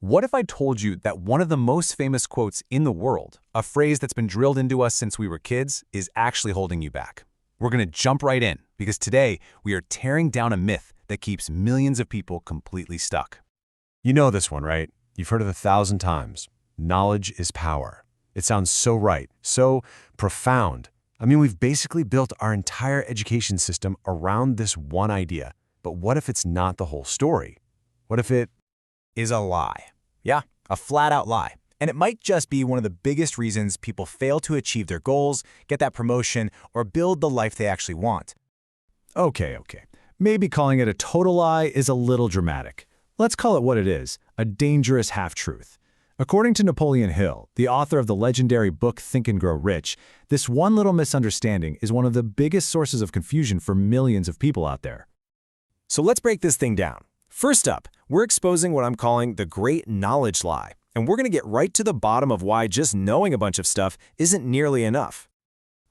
What if I told you that one of the most famous quotes in the world, a phrase that's been drilled into us since we were kids, is actually holding you back? We're going to jump right in, because today we are tearing down a myth that keeps millions of people completely stuck. You know this one, right? You've heard it 1,000 times. Knowledge is power. It sounds so right, so profound. I mean, we've basically built our entire education system around this one idea. But what if it's not the whole story? What if it Is a lie. Yeah, a flat-out lie. And it might just be one of the biggest reasons people fail to achieve their goals, get that promotion, or build the life they actually want. Okay. Maybe calling it a total lie is a little dramatic. Let's call it what it is, a dangerous half-truth. According to Napoleon Hill, the author of the legendary book Think and Grow Rich, this one little misunderstanding is one of the biggest sources of confusion for millions of people out there. So let's break this thing down. First up, we're exposing what I'm calling the great knowledge lie, and we're going to get right to the bottom of why just knowing a bunch of stuff isn't nearly enough.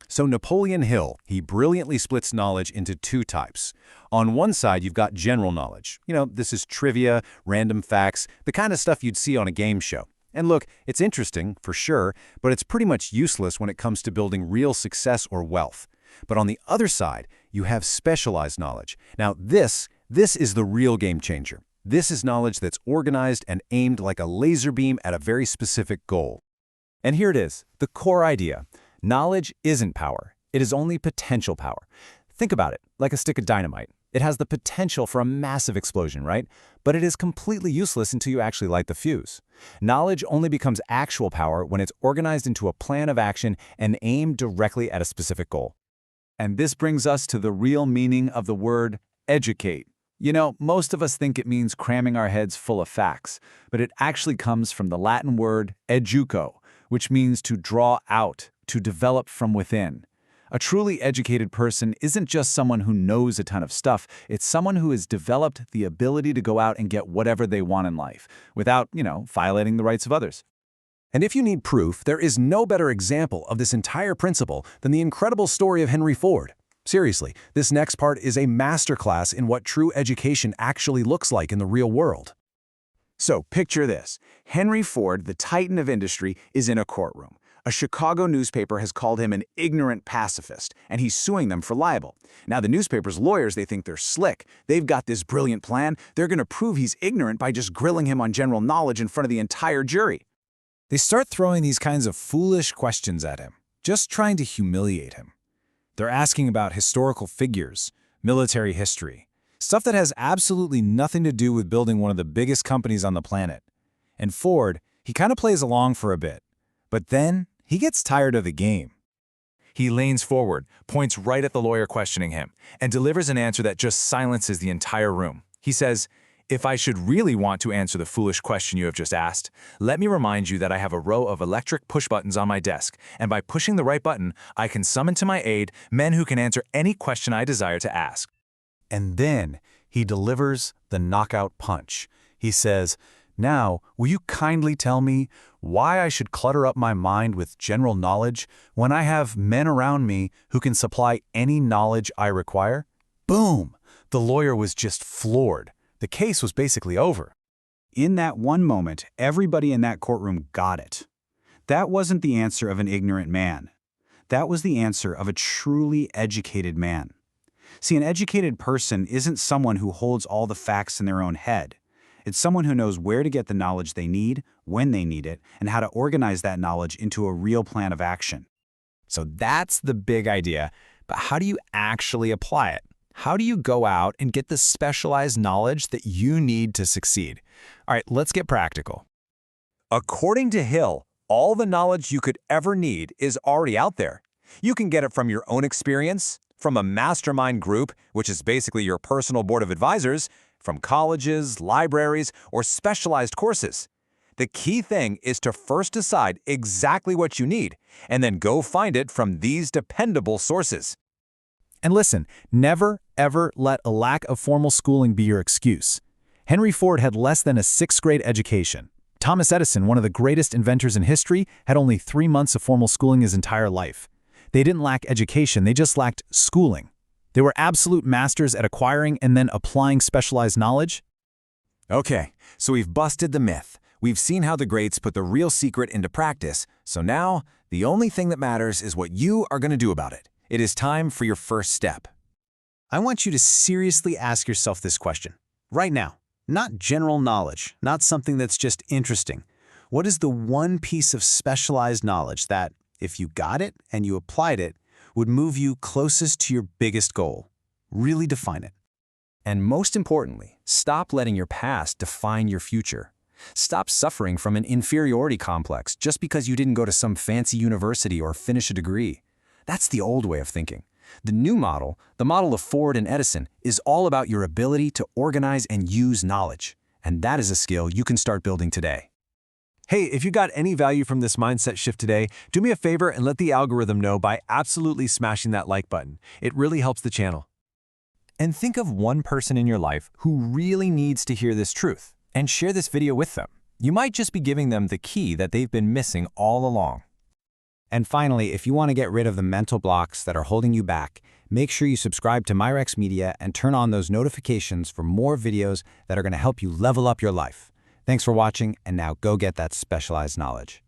So Napoleon Hill, he brilliantly splits knowledge into two types. On one side, you've got general knowledge. This is trivia, random facts, the kind of stuff you'd see on a game show. And look, it's interesting, for sure, but it's pretty much useless when it comes to building real success or wealth. But on the other side, you have specialized knowledge. Now, this is the real game changer. This is knowledge that's organized and aimed like a laser beam at a very specific goal. And here it is, the core idea. Knowledge isn't power. It is only potential power. Think about it, like a stick of dynamite. It has the potential for a massive explosion, right? But it is completely useless until you actually light the fuse. Knowledge only becomes actual power when it's organized into a plan of action and aimed directly at a specific goal. And this brings us to the real meaning of the word educate. Most of us think it means cramming our heads full of facts, but it actually comes from the Latin word educo, which means to draw out, to develop from within. A truly educated person isn't just someone who knows a ton of stuff, it's someone who has developed the ability to go out and get whatever they want in life, without, violating the rights of others. And if you need proof, there is no better example of this entire principle than the incredible story of Henry Ford. Seriously, this next part is a masterclass in what true education actually looks like in the real world. So picture this. Henry Ford, the titan of industry, is in a courtroom. A Chicago newspaper has called him an ignorant pacifist, and he's suing them for libel. Now, the newspaper's lawyers, they think they're slick. They've got this brilliant plan. They're going to prove he's ignorant by just grilling him on general knowledge in front of the entire jury. They start throwing these kinds of foolish questions at him, just trying to humiliate him. They're asking about historical figures, military history, stuff that has absolutely nothing to do with building one of the biggest companies on the planet. And Ford, he kind of plays along for a bit, but then he gets tired of the game. He leans forward, points right at the lawyer questioning him, and delivers an answer that just silences the entire room. He says, "If I should really want to answer the foolish question you have just asked, let me remind you that I have a row of electric push buttons on my desk, and by pushing the right button, I can summon to my aid men who can answer any question I desire to ask." And then he delivers the knockout punch. He says, "Now, will you kindly tell me why I should clutter up my mind with general knowledge when I have men around me who can supply any knowledge I require?" Boom! The lawyer was just floored. The case was basically over. In that one moment, everybody in that courtroom got it. That wasn't the answer of an ignorant man. That was the answer of a truly educated man. See, an educated person isn't someone who holds all the facts in their own head. It's someone who knows where to get the knowledge they need, when they need it, and how to organize that knowledge into a real plan of action. So that's the big idea, but how do you actually apply it? How do you go out and get the specialized knowledge that you need to succeed? All right, let's get practical. According to Hill, all the knowledge you could ever need is already out there. You can get it from your own experience, from a mastermind group, which is basically your personal board of advisors, from colleges, libraries, or specialized courses. The key thing is to first decide exactly what you need, and then go find it from these dependable sources. And listen, never, ever let a lack of formal schooling be your excuse. Henry Ford had less than a 6th grade education. Thomas Edison, one of the greatest inventors in history, had only 3 months of formal schooling his entire life. They didn't lack education, they just lacked schooling. They were absolute masters at acquiring and then applying specialized knowledge. Okay, so we've busted the myth. We've seen how the greats put the real secret into practice, so now the only thing that matters is what you are going to do about it. It is time for your first step. I want you to seriously ask yourself this question, right now. Not general knowledge, not something that's just interesting. What is the one piece of specialized knowledge that, if you got it and you applied it, would move you closest to your biggest goal? Really define it. And most importantly, stop letting your past define your future. Stop suffering from an inferiority complex just because you didn't go to some fancy university or finish a degree. That's the old way of thinking. The new model, the model of Ford and Edison, is all about your ability to organize and use knowledge. And that is a skill you can start building today. Hey, if you got any value from this mindset shift today, do me a favor and let the algorithm know by absolutely smashing that like button. It really helps the channel. And think of one person in your life who really needs to hear this truth, and share this video with them. You might just be giving them the key that they've been missing all along. And finally, if you want to get rid of the mental blocks that are holding you back, make sure you subscribe to Myrex Media and turn on those notifications for more videos that are going to help you level up your life. Thanks for watching, and now go get that specialized knowledge.